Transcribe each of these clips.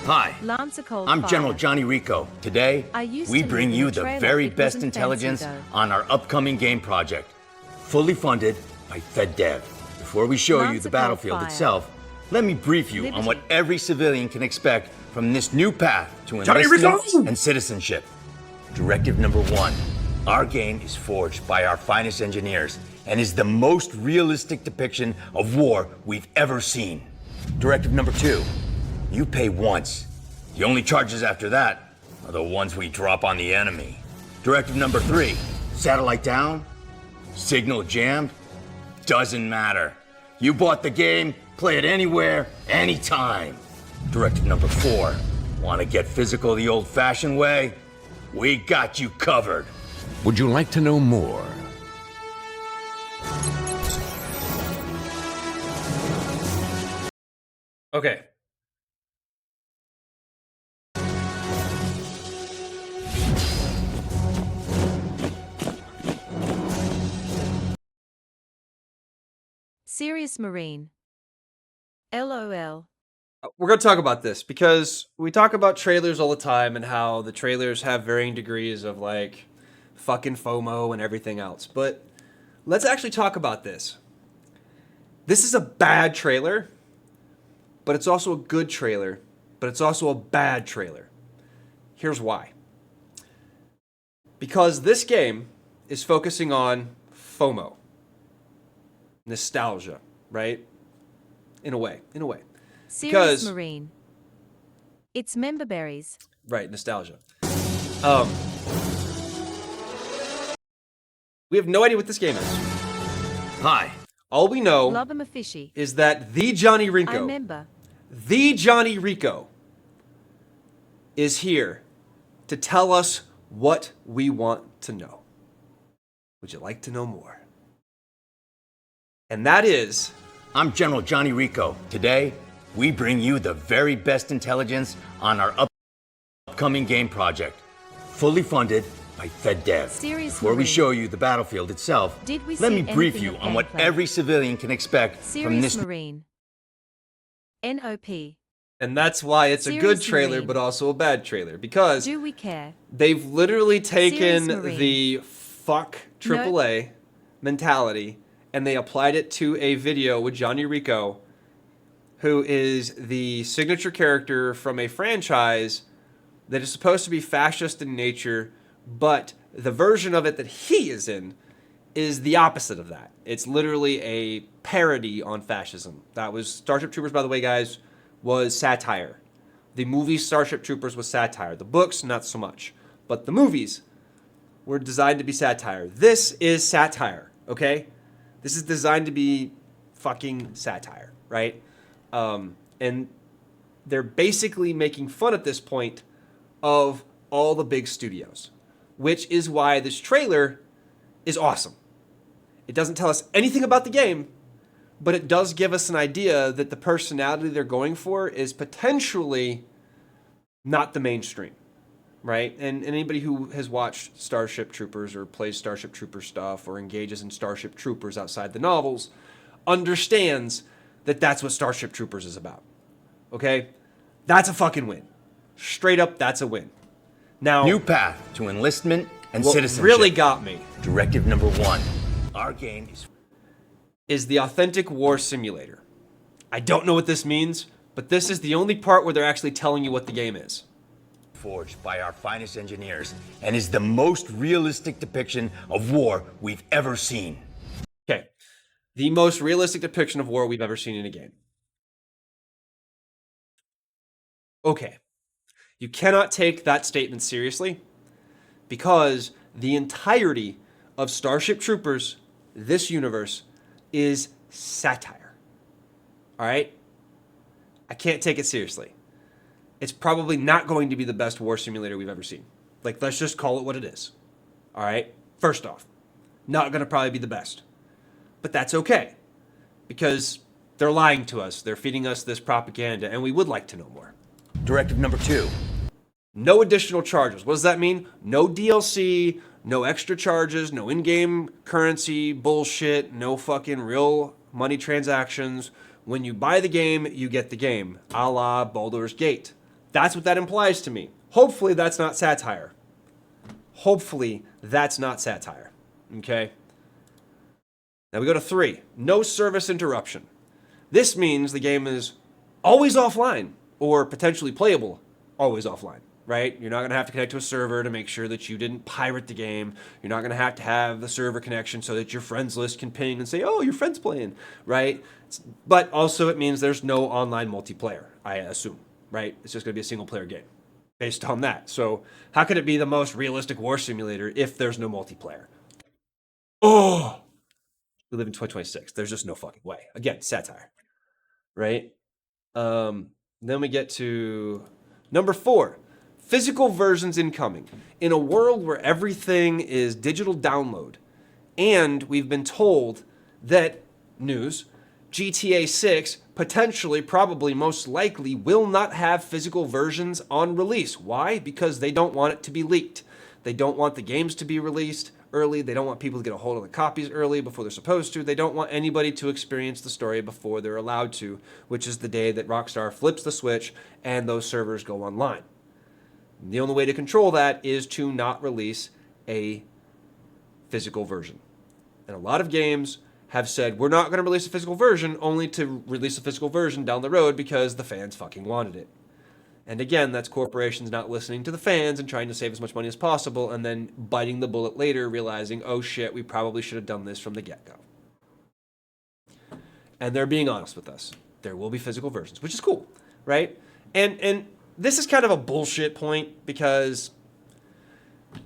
Hi, I'm General Johnny Rico. Today, we bring you the very best intelligence on our upcoming game project, fully funded by FedDev. Before we show you the battlefield itself, let me brief you on what every civilian can expect from this new path to enlistment and citizenship. Directive number 1, our game is forged by our finest engineers and is the most realistic depiction of war we've ever seen. Directive number 2, you pay once. The only charges after that are the ones we drop on the enemy. Directive number 3, satellite down, signal jammed, doesn't matter. You bought the game, play it anywhere, anytime. Directive number 4, want to get physical the old-fashioned way? We got you covered. Would you like to know more? Okay. Serious Marine. LOL. We're going to talk about this because we talk about trailers all the time and how the trailers have varying degrees of like fucking FOMO and everything else. But let's actually talk about this. This is a bad trailer, but it's also a good trailer, but it's also a bad trailer. Here's why. Because this game is focusing on FOMO. Nostalgia, right? In a way. Serious Marine. It's member berries. Right, nostalgia. We have no idea what this game is. Hi. All we know Love 'em a fishy. is that the Johnny I Rico remember. is here to tell us what we want to know. Would you like to know more? And that is... I'm General Johnny Rico. Today, we bring you the very best intelligence on our upcoming game project, fully funded by FedDev. Serious Before we Marine. show you the battlefield itself, Did we let see me brief anything you of on what gameplay? every civilian can expect from Serious this. Marine. NOP. And that's why it's a good Serious trailer, Marine. but also a bad trailer. Because Do we care? they've literally taken Serious Marine. the fuck AAA mentality and they applied it to a video with Johnny Rico, who is the signature character from a franchise that is supposed to be fascist in nature, but the version of it that he is in is the opposite of that. It's literally a parody on fascism. That was Starship Troopers, by the way, guys, was satire. The movie Starship Troopers was satire. The books, not so much. But the movies were designed to be satire. This is satire, okay? This is designed to be fucking satire, right? And they're basically making fun at this point of all the big studios, which is why this trailer is awesome. It doesn't tell us anything about the game, but it does give us an idea that the personality they're going for is potentially not the mainstream, right? And anybody who has watched Starship Troopers or plays Starship Trooper stuff or engages in Starship Troopers outside the novels understands that that's what Starship Troopers is about, okay? That's a fucking win. Straight up, that's a win. Now, New path to enlistment and what citizenship. really got me Directive number 1, our game is the authentic war simulator. I don't know what this means, but this is the only part where they're actually telling you what the game is. forged by our finest engineers and is the most realistic depiction of war we've ever seen. Okay. The most realistic depiction of war we've ever seen in a game. Okay. You cannot take that statement seriously because the entirety of Starship Troopers, this universe, is satire. All right? I can't take it seriously. It's probably not going to be the best war simulator we've ever seen. Like, let's just call it what it is. All right? First off, not going to probably be the best. But that's okay because they're lying to us. They're feeding us this propaganda, and we would like to know more. Directive number 2. No additional charges. What does that mean? No DLC, no extra charges, no in-game currency bullshit, no fucking real money transactions. When you buy the game, you get the game, a la Baldur's Gate. That's what that implies to me. Hopefully that's not satire. Hopefully that's not satire. Okay? Now we go to 3. No service interruption. This means the game is always offline or potentially playable always offline, right? You're not going to have to connect to a server to make sure that you didn't pirate the game. You're not going to have the server connection so that your friends list can ping and say, oh, your friend's playing, right? But also it means there's no online multiplayer, I assume, right? It's just going to be a single player game based on that. So how could it be the most realistic war simulator if there's no multiplayer? Oh, we live in 2026. There's just no fucking way. Again, satire, right? Then we get to number 4, physical versions incoming. In a world where everything is digital download, and we've been told that news, GTA 6 potentially, probably, most likely will not have physical versions on release. Why? Because they don't want it to be leaked. They don't want the games to be released early. They don't want people to get a hold of the copies early before they're supposed to. They don't want anybody to experience the story before they're allowed to, which is the day that Rockstar flips the switch and those servers go online. The only way to control that is to not release a physical version. And a lot of games have said, we're not going to release a physical version, only to release a physical version down the road because the fans fucking wanted it. And again, that's corporations not listening to the fans and trying to save as much money as possible and then biting the bullet later, realizing, oh shit, we probably should have done this from the get-go. And they're being honest with us. There will be physical versions, which is cool, right? And this is kind of a bullshit point because,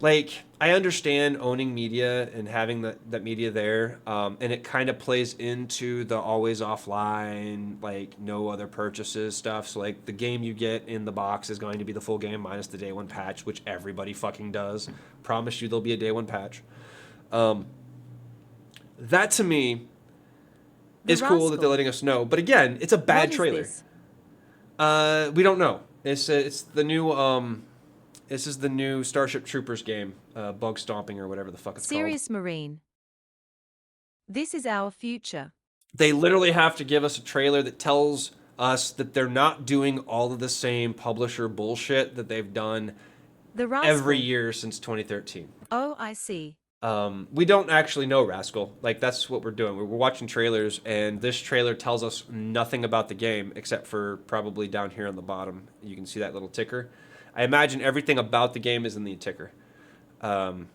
like, I understand owning media and having that media there, and it kind of plays into the always offline, like, no other purchases stuff. So, like, the game you get in the box is going to be the full game minus the day one patch, which everybody fucking does. Promise you there'll be a day one patch. That, to me, is cool that they're letting us know. But again, it's a bad trailer. We don't know. It's the new... This is the new Starship Troopers game, Bug Stomping or whatever the fuck it's Serious called. Marine. This is our future. They literally have to give us a trailer that tells us that they're not doing all of the same publisher bullshit that they've done every year since 2013. Oh, I see. We don't actually know Rascal. Like, that's what we're doing. We're watching trailers, and this trailer tells us nothing about the game except for probably down here on the bottom. You can see that little ticker. I imagine everything about the game is in the ticker. Or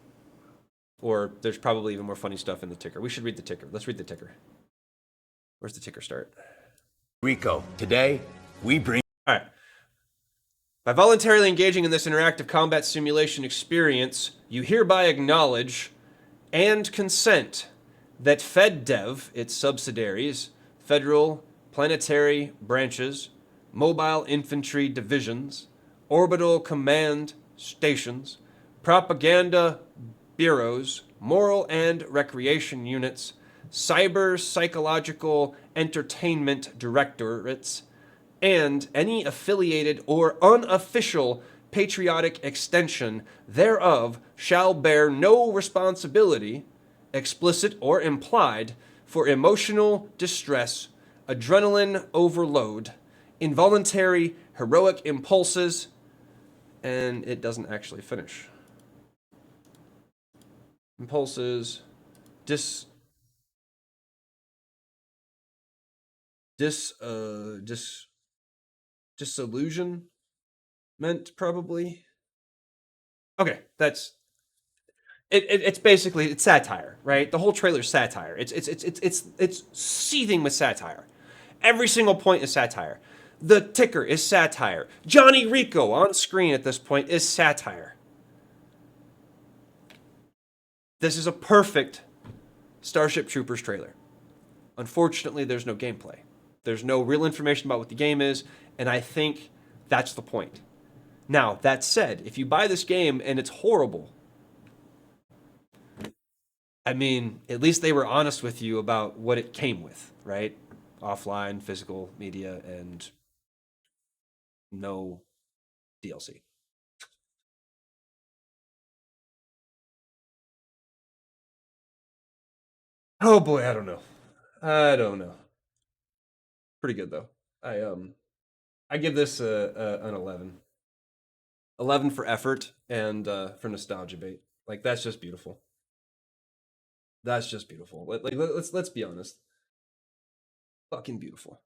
there's probably even more funny stuff in the ticker. We should read the ticker. Let's read the ticker. Where's the ticker start? Rico, today we bring... All right. By voluntarily engaging in this interactive combat simulation experience, you hereby acknowledge and consent that FedDev, its subsidiaries, federal, planetary branches, mobile infantry divisions, orbital command stations, propaganda bureaus, moral and recreation units, cyber psychological entertainment directorates, and any affiliated or unofficial patriotic extension thereof shall bear no responsibility, explicit or implied, for emotional distress, adrenaline overload, involuntary heroic impulses, and it doesn't actually finish. Impulses, disillusionment, probably. Okay, that's it. It's basically it's satire, right? The whole trailer's satire. It's seething with satire. Every single point is satire. The ticker is satire. Johnny Rico on screen at this point is satire. This is a perfect Starship Troopers trailer. Unfortunately, there's no gameplay. There's no real information about what the game is, and I think that's the point. Now, that said, if you buy this game and it's horrible, I mean, at least they were honest with you about what it came with, right? Offline, physical media, and no DLC. Oh boy, I don't know. Pretty good though. I give this an 11. 11 for effort and for nostalgia bait. Like that's just beautiful. That's just beautiful. Let's be honest. Fucking beautiful.